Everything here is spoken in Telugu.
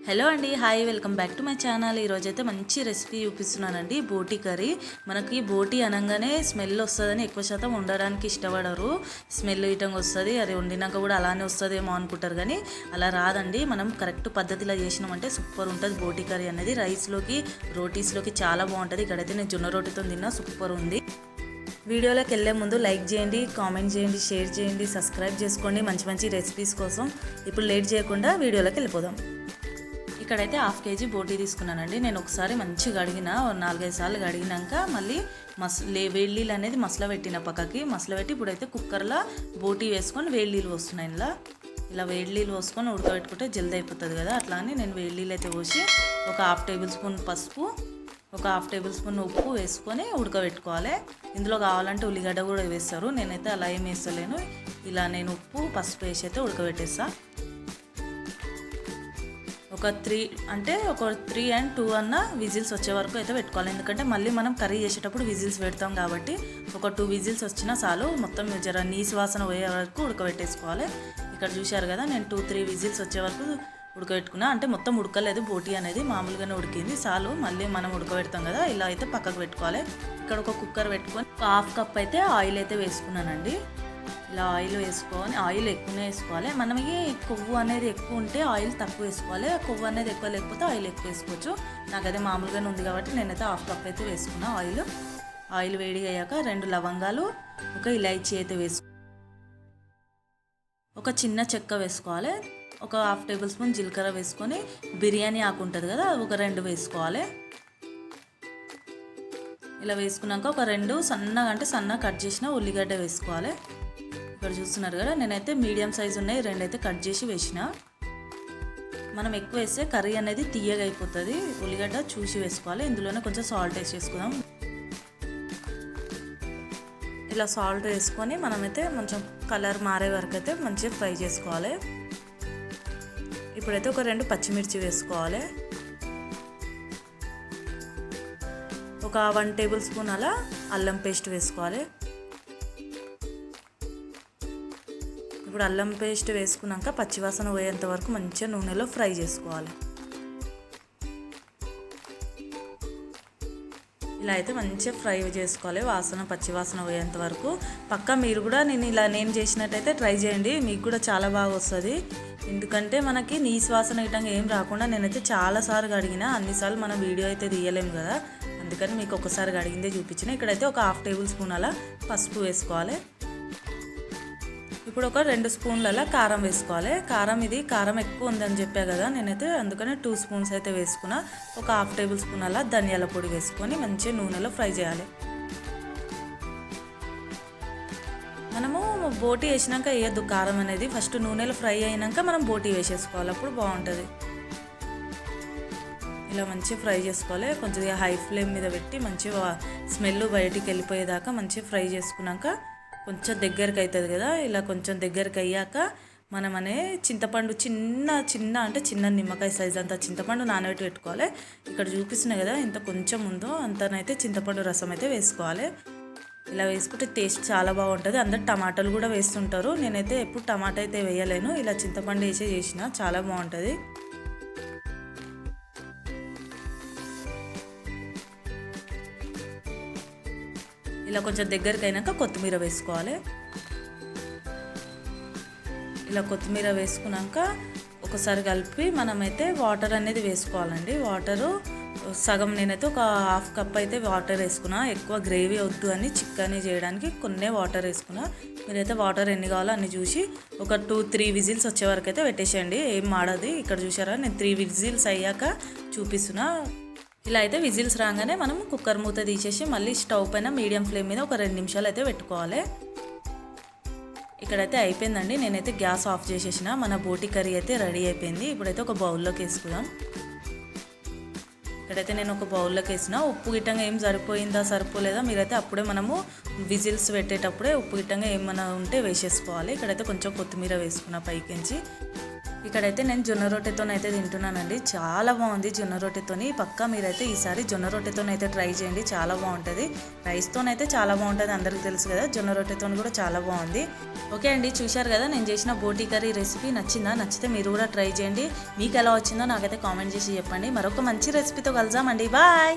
హలో అండి, hi, welcome back to my channel. ఈరోజైతే మంచి రెసిపీ చూపిస్తున్నానండి. బోటీ కర్రీ. మనకి బోటీ అనగానే స్మెల్ వస్తుందని ఎక్కువ శాతం వండడానికి ఇష్టపడరు. స్మెల్ ఇటంగా వస్తుంది, అది వండినాక కూడా అలానే వస్తుందేమో అనుకుంటారు, కానీ అలా రాదండి. మనం కరెక్ట్ పద్ధతిలో చేసినామంటే సూపర్ ఉంటుంది బోటీ కర్రీ అనేది. రైస్లోకి, రోటీస్లోకి చాలా బాగుంటుంది. ఇక్కడైతే నేను జొన్న రోటీతో తిన్నా, సూపర్ ఉంది. వీడియోలోకి వెళ్ళే ముందు లైక్ చేయండి, కామెంట్ చేయండి, షేర్ చేయండి, సబ్స్క్రైబ్ చేసుకోండి మంచి మంచి రెసిపీస్ కోసం. ఇప్పుడు లేట్ చేయకుండా వీడియోలోకి వెళ్ళిపోదాం. ఇక్కడైతే హాఫ్ కేజీ బోటీ తీసుకున్నానండి. నేను ఒకసారి మంచిగా కడిగిన, 4-5 సార్లు కడిగినాక మళ్ళీ వేడి నీళ్ళు అనేది మసల పెట్టిన పక్కకి. మసల పెట్టి ఇప్పుడైతే కుక్కర్లో బోటీ వేసుకొని వేడి నీళ్ళు పోస్తున్నాయి. ఇలా వేడి నీళ్ళు పోసుకొని ఉడకబెట్టుకుంటే జల్దీ అయిపోతుంది కదా. అట్లా అని నేను వేడి నీళ్ళు అయితే పోసి ఒక 1/2 టేబుల్ స్పూన్ పసుపు, ఒక 1/2 టేబుల్ స్పూన్ ఉప్పు వేసుకొని ఉడకబెట్టుకోవాలి. ఇందులో కావాలంటే ఉల్లిగడ్డ కూడా వేస్తారు, నేనైతే అలా ఏం వేస్తలేను. ఇలా నేను ఉప్పు పసుపు వేసి అయితే ఉడకబెట్టేస్తాను. ఒక 3 and 2 అన్న విజిల్స్ వచ్చే వరకు అయితే పెట్టుకోవాలి. ఎందుకంటే మళ్ళీ మనం కర్రీ చేసేటప్పుడు విజిల్స్ పెడతాం కాబట్టి ఒక 2 విజిల్స్ వచ్చినా చాలు. మొత్తం జర నీసు వాసన పోయే వరకు ఉడకబెట్టేసుకోవాలి. ఇక్కడ చూశారు కదా, నేను 2-3 విజిల్స్ వచ్చే వరకు ఉడకబెట్టుకున్నా. అంటే మొత్తం ఉడకలేదు, బోటీ అనేది మామూలుగానే ఉడికింది, చాలు. మళ్ళీ మనం ఉడకబెడతాం కదా, ఇలా అయితే పక్కకు పెట్టుకోవాలి. ఇక్కడ ఒక కుక్కర్ పెట్టుకొని 1/2 కప్ అయితే ఆయిల్ అయితే వేసుకున్నానండి. ఇలా ఆయిల్ వేసుకొని, ఆయిల్ ఎక్కువనే వేసుకోవాలి. మనకి కొవ్వు అనేది ఎక్కువ ఉంటే ఆయిల్ తక్కువ వేసుకోవాలి, కొవ్వు అనేది ఎక్కువ లేకపోతే ఆయిల్ ఎక్కువ వేసుకోవచ్చు. నాకు అదే మామూలుగానే ఉంది కాబట్టి నేనైతే 1/2 కప్ అయితే వేసుకున్నా ఆయిల్ వేడి అయ్యాక 2 లవంగాలు, ఒక ఇలాచీ అయితే ఒక చిన్న చెక్క వేసుకోవాలి. ఒక 1/2 టేబుల్ స్పూన్ జీలకర్ర వేసుకొని, బిర్యానీ ఆకు ఉంటుంది కదా, ఒక 2 వేసుకోవాలి. ఇలా వేసుకున్నాక ఒక 2 సన్నగా కట్ చేసిన ఉల్లిగడ్డ వేసుకోవాలి. ఇక్కడ చూస్తున్నారు కదా, నేనైతే మీడియం సైజు ఉన్నాయి 2 అయితే కట్ చేసి వేసిన. మనం ఎక్కువ వేస్తే కర్రీ అనేది తీయగా అయిపోతుంది. ఉల్లిగడ్డ చూసి వేసుకోవాలి. ఇందులోనే కొంచెం సాల్ట్ వేసేసుకుందాం. ఇలా సాల్ట్ వేసుకొని మనమైతే కొంచెం కలర్ మారే వరకు అయితే మంచిగా ఫ్రై చేసుకోవాలి. ఇప్పుడైతే ఒక 2 పచ్చిమిర్చి వేసుకోవాలి. ఒక 1 టేబుల్ స్పూన్ అలా అల్లం పేస్ట్ వేసుకోవాలి. ఇప్పుడు అల్లం పేస్ట్ వేసుకున్నాక పచ్చివాసన పోయేంత వరకు మంచిగా నూనెలో ఫ్రై చేసుకోవాలి. ఇలా అయితే మంచిగా ఫ్రై చేసుకోవాలి, పచ్చివాసన పోయేంత వరకు. పక్కా మీరు కూడా నేను చేసినట్టయితే ట్రై చేయండి, మీకు కూడా చాలా బాగా వస్తుంది. ఎందుకంటే మనకి నీసు వాసన ఇటంగా ఏం రాకుండా నేనైతే చాలాసార్లు కడిగిన, అన్నిసార్లు మనం వీడియో అయితే తీయలేము కదా, అందుకని మీకు ఒకసారి కడిగిందే చూపించిన. ఇక్కడైతే ఒక 1/2 టేబుల్ స్పూన్ అలా పసుపు వేసుకోవాలి. ఇప్పుడు ఒక 2 స్పూన్ల కారం వేసుకోవాలి. కారం ఎక్కువ ఉందని చెప్పా కదా, నేనైతే అందుకని 2 స్పూన్స్ అయితే వేసుకున్నా. ఒక 1/2 టేబుల్ స్పూన్ అలా ధనియాల పొడి వేసుకొని మంచిగా నూనెలో ఫ్రై చేయాలి. మనము బోటీ వేసినాక వేయద్దు కారం అనేది, ఫస్ట్ నూనెలో ఫ్రై అయినాక మనం బోటీ వేసేసుకోవాలి, అప్పుడు బాగుంటుంది. ఇలా మంచిగా ఫ్రై చేసుకోవాలి. కొంచెం హై ఫ్లేమ్ మీద పెట్టి మంచిగా స్మెల్ బయటికి వెళ్ళిపోయేదాకా మంచిగా ఫ్రై చేసుకున్నాక కొంచెం దగ్గరికి అవుతుంది కదా. ఇలా కొంచెం దగ్గరికి అయ్యాక మనమనే చింతపండు చిన్న నిమ్మకాయ సైజ్ అంత చింతపండు నానబెట్టి పెట్టుకోవాలి. ఇక్కడ చూపిస్తున్నాయి కదా, ఇంత కొంచెం ఉందో అంతనైతే చింతపండు రసం అయితే వేసుకోవాలి. ఇలా వేసుకుంటే టేస్ట్ చాలా బాగుంటుంది. అందరు టమాటాలు కూడా వేస్తుంటారు, నేనైతే ఎప్పుడు టమాటా అయితే వేయలేను. ఇలా చింతపండు వేసే చేసిన చాలా బాగుంటుంది. ఇలా కొంచెం దగ్గరికి అయినాక కొత్తిమీర వేసుకోవాలి. ఇలా కొత్తిమీర వేసుకున్నాక ఒకసారి కలిపి మనమైతే వాటర్ అనేది వేసుకోవాలండి. వాటరు సగం, నేనైతే ఒక 1/2 కప్ అయితే వాటర్ వేసుకున్నా. ఎక్కువ గ్రేవీ వద్దు అని, చికెన్ చేయడానికి కొన్ని వాటర్ వేసుకున్నా. మీరైతే వాటర్ ఎన్ని కావాలో అన్ని చూసి ఒక 2-3 విజిల్స్ వచ్చే వరకు అయితే పెట్టేసేయండి, ఏం మాడది. ఇక్కడ చూసారా, నేను 3 విజిల్స్ అయ్యాక చూపిస్తున్నా. ఇలా అయితే విజిల్స్ రాగానే మనం కుక్కర్ మూత తీసేసి మళ్ళీ స్టవ్ పైన మీడియం ఫ్లేమ్ మీద ఒక 2 నిమిషాలు అయితే పెట్టుకోవాలి. ఇక్కడైతే అయిపోయిందండి, నేనైతే గ్యాస్ ఆఫ్ చేసేసిన. మన బోటీ కర్రీ అయితే రెడీ అయిపోయింది. ఇప్పుడైతే ఒక బౌల్లోకి వేసుకుందాం. ఇక్కడైతే నేను ఒక బౌల్లోకి వేసిన. ఉప్పు గిట్టంగా ఏం సరిపోలేదా మీరైతే అప్పుడే మనము విజిల్స్ పెట్టేటప్పుడే ఉప్పు గిట్టంగా ఏమన్నా ఉంటే వేసేసుకోవాలి. ఇక్కడైతే కొంచెం కొత్తిమీర వేసుకున్న పైకించి. ఇక్కడైతే నేను జొన్న రొట్టెతోనైతే తింటున్నానండి. చాలా బాగుంది జొన్న రొట్టెతోని. పక్కా మీరైతే ఈసారి జొన్న రొట్టెతోనైతే ట్రై చేయండి, చాలా బాగుంటుంది. రైస్తోనైతే చాలా బాగుంటుంది, అందరికీ తెలుసు కదా. జొన్న రొట్టెతో కూడా చాలా బాగుంది. ఓకే అండి, చూశారు కదా నేను చేసిన బోటీ కర్రీ రెసిపీ. నచ్చిందా? నచ్చితే మీరు కూడా ట్రై చేయండి. మీకు ఎలా వచ్చిందో నాకైతే కామెంట్ చేసి చెప్పండి. మరొక మంచి రెసిపీతో కలుద్దామండి. బాయ్.